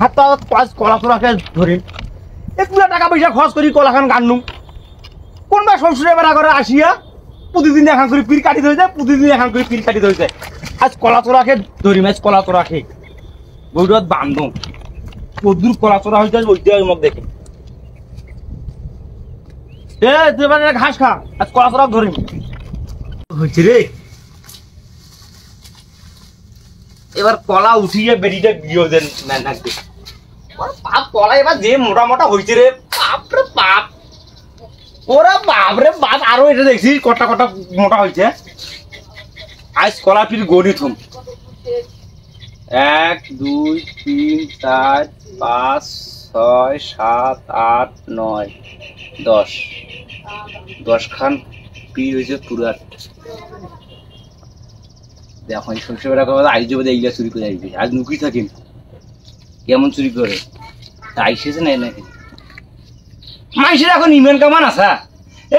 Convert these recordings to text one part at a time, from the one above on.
হাত পাঁচ কলা তোরাকে ধরি এগুলা টাকা পয়সা খরচ করি কলাখান গান্নু কোনবা শ্বশুরে বেড়া করে আসিয়া প্রতিদিন এখন করে পীর কাটি ধরে যায় প্রতিদিন এখন করে পীর কাটি ধরে যায় আজ কলা তোরাকে ধরি মাছ কলা তোরাকে বৌরাত বান্ধব কদ্দুর কলা তোরা হয়ে যায় ওইটাই মত দেখে তুই ঘাস খা আজ কলা তোরা ধরি হয়েছে রে এবার কলা উঠিয়ে বেরিয়ে গিয়ে দেন নাকবে পাপ কলা এবার যে মোটা মোটা হয়েছে রে বাপরে বাপ ওরা বাপরে বাপ আরো এটা দেখছি কটা কটা মোটা হয়েছে আজ কলা পির গণিত হম 1 2 3 4 5 6 7 8 9 10 খান পির হয়েছে পুরা দেখো সবসময় বেড়া কথা আইজে বোধ এইগুলা চুরি করে আইবে আজ নুকি থাকেন কেমন চুরি করে আইসেছে নাই নাকি মানুষের এখন ইমেন কামান আসা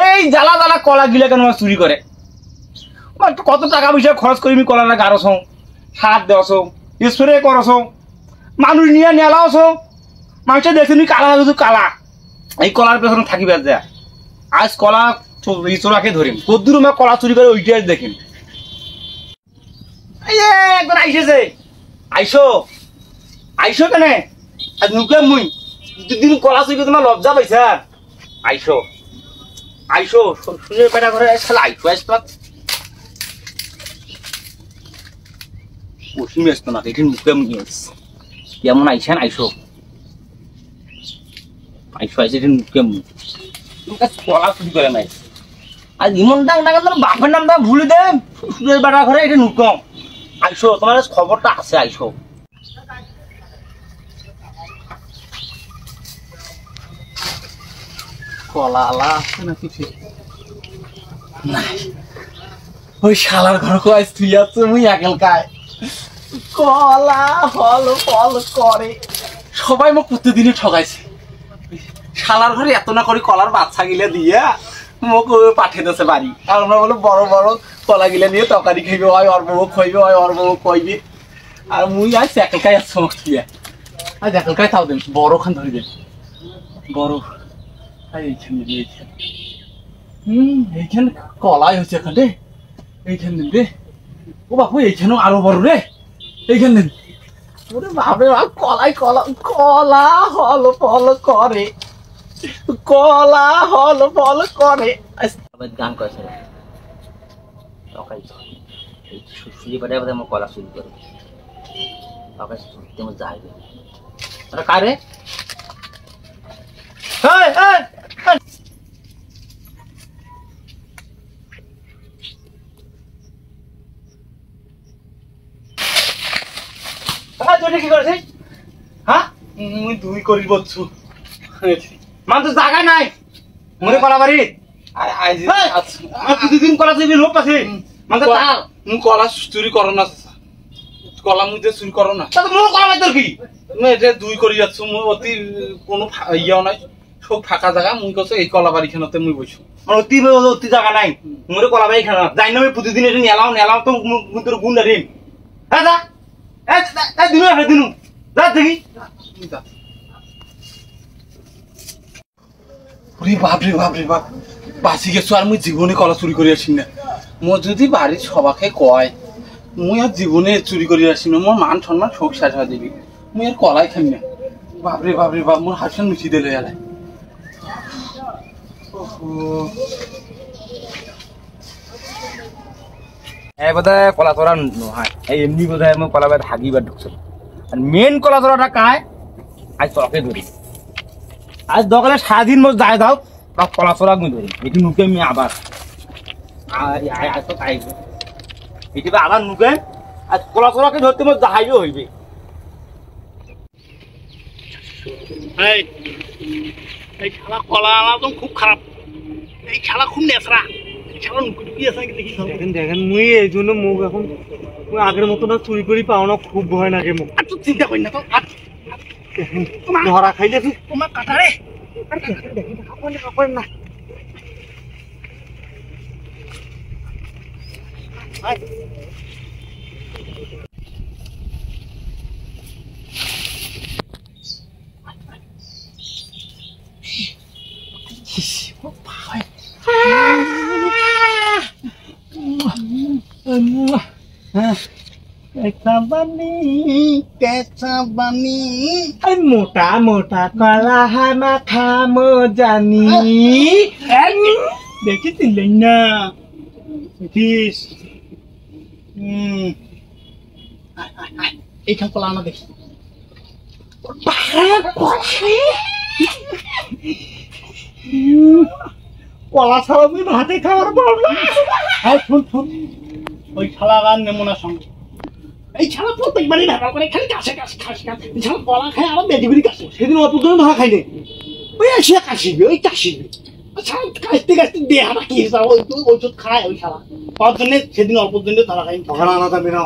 এই জ্বালা জ্বালা কলা গিলা কেন চুরি করে কত টাকা পয়সা খরচ করি আমি কলা গারছ সার দেওয়াছ স্প্রে করছ মানুষ নিয়ে নেলাওছ মানুষের দেখছি নি কালা শুধু কালা এই কলার পেছনে থাকিবে যা আজ কলা চোরাকে ধরিম কদ্দুর কলা চুরি করে ওইটাই দেখিম একবার আইসেছে আইসো কেন আজ নুকে মুই দুদিন কলা চুরি করে তোমার লজ্জা পাইছা আইসো শুনে পেটা করে আইসো তোমার পশ্চিম আসতো না এটি নুকে মুই কেমন আইসেন আইসো আইসে এটি নুকে মুই কলা চুরি করে নাই আজ ইমন ডাং ডাঙা বাপের নামটা ভুলে দে শ্বশুরের বেটা ঘরে এটা নুকম আইসো তোমার খবরটা আছে আইসো কলা আলা আছে নাকি নাই ওই শালার ঘর কয় তুই আছো মুই একালকায় কলা ফল করে সবাই মোক প্রতিদিনই ঠকাইছে শালার ঘরে এত না করি কলার বাচ্চা গিলে দিয়া মোক পাঠিয়ে দিয়েছে বাড়ি আর আমরা বলো বড় বড় কলা গিলা নিয়ে তরকারি খাইবে হয় অর্বক খাইবে হয় অর্বক কইবে আর মুই আজ একালকায় আসছো মোক দিয়া আজ একালকায় তাও দেন বড় খান ধরি দেন বড় এইখানে দিয়েছে এইখানে কলাই হচ্ছে এখন রে এইখান দিন রে ও বাপু এইখানেও আরো বড় রে এইখান দিন ওরে বাপরে বাপ কলাই কলা হল ফল করে কলা হল ফল করে গান করেছে শুয়ে পাঠায় বোধ আমার কলা চুরি করে তেমন যাইবে কারে কি করেছে হ্যাঁ তুই করি বলছু মানুষ তো জায়গা নাই মনে কলা বাড়ি দুদিন কলা চুরি লোক আছে কলা চুরি করো না কলা মুই চুরি করো না কলা মার কি এটা দুই করে যাচ্ছ মুই অতি কোনো ইয়েও নাই সব ফাঁকা জায়গা মুই কছে এই কলা বাড়ি খানাতে মুই বসু অতি অতি জায়গা নাই মোরে কলা বাড়ি খানা যাই না আমি প্রতিদিন এটা নেলাম তো তোর গুণ না ঋণ হ্যাঁ যা দিনু আছে দিনু যা দেখি বাপরে বাপ বাঁচি গেছো আর মুই জীবনে কলা চুরি করে আসি না মোর যদি বাড়ির সবাকে কয় মুই আর জীবনে চুরি করে আসি না মোর মান সম্মান শোক শেষ হয়ে দিবি মুই আর কলাই খাই না বাপরে বাপ মোর হাসন মুছি দিলে এলাই বোধহয় কলা তোরা নহয় এমনি বোধহয় মই কলা বাড়ি হাগিবার ঢুকছো আর মেন কলা তোরাটা কায় আজ তোকে ধরি আজ দোকানে সারাদিন মোট যাই দাও বা কলা তোরা আমি ধরি এটি নুকে আমি আবার তো খাইব এটি আবার নুকে আজ কলা তোরাকে ধরতে মোট যাহাইও হইবে এই শালা কলা আলা তো খুব খারাপ এই শালা খুব নেছরা দেখেন মুই এই জন্য মুখ এখন আগের মতো না চুরি করি পাও না খুব ভয় লাগে মুখ আর তুই চিন্তা করি না তো ধরা খাইলে তোমার কাটারে না মোটা মোটা কলা হাই মাথা মো জানি দেখেছিলেন না দেখিস এইখান কলা আনা দেখি কলা ছাড়া তুই ভাতে খাওয়ার পারলাম শুন ওই শালা আর নেমোনার সঙ্গে এই শালা প্রত্যেকবারই ঢাকা করে খালি কাছে কাছে খাস এই শালা কলা খায় আরো বেশি বেশি কাছে সেদিন অত জন ধরা খাইনি ওই আসিয়া কাশিবি ওই কাশিবি শালা কাশতে কাশতে দেহাটা কি হিসাব ওই ওষুধ খায় ওই শালা পাওয়ার জন্য সেদিন অল্প জন্য ধরা খাই তখন আনা যাবে না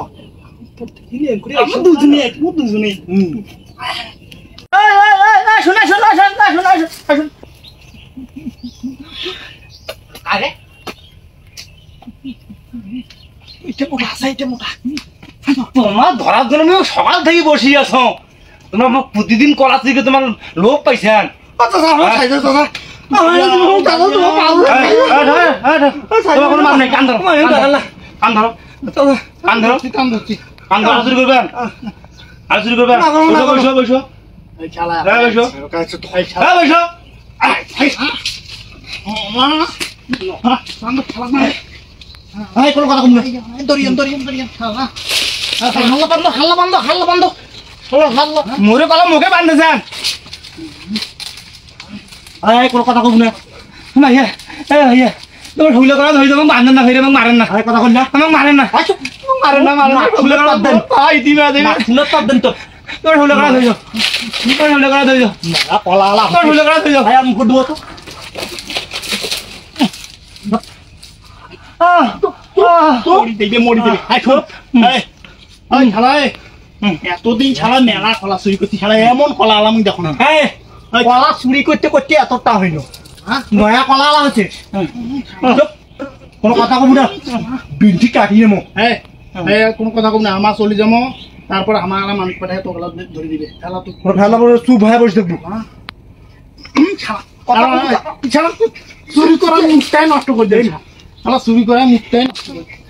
আমরা দুজনে একমত দুজনে শোনা শোনা শোনা শোনা শোনা আরে এটা মোটা আছে এটা মোটা তোমার ধরার জন্য আমি সকাল থেকে বসে আছো তোমার প্রতিদিন কলা থেকে তোমার লোভ পাইছেন তোমার কোনো মান নেই কান ধরো কান ধরো কান ধরো কান ধরছি কান ধরো শুরু করবেন আর শুরু করবেন বসো বসো এই শালা বসো এই শালা বসো এই কোনো কথা কম না দরিয়ান দরিয়ান দরিয়ান শালা হাল্লা বন্ধ হাল্লা বন্ধ হাল্লা মোরে কলা মুখে বান্ধেছেন এই কোনো কথা কম না না ইয়ে ইয়ে তোমার হুইলে করা ধরে তোমাকে বান্ধেন না ফিরে আমাকে মারেন না কথা কন না আমাকে মারেন না মারেন না হুইলে করা দেন ভাই দিবে হুইলে পাত দেন তো তোমার হুইলে করা ধরে তোমার হুইলে করা ধরে কলা আলা তোমার হুইলে করা ধরে ভাই আমি মুখ দেবো তো মরি দেবে এই শোন এই শালা এতদিন ছাড়া মেলা কলা চুরি করছি ছাড়া এমন কলা আলাম দেখো না কলা চুরি করতে করতে এতটা হইল নয়া কলা আলা হচ্ছে কোনো কথা কব না বিনটি কাটিয়ে মো কোনো কথা কম না আমার চলে যাবো তারপর আমার মানুষ পাঠায় তো কলা ধরে দিবে খেলা তো ফেলা বড় চুপ হয়ে বসে দেখবো চুরি করার মুখটাই নষ্ট করে দেবে শালা চুরি করার মুখটাই নষ্ট করে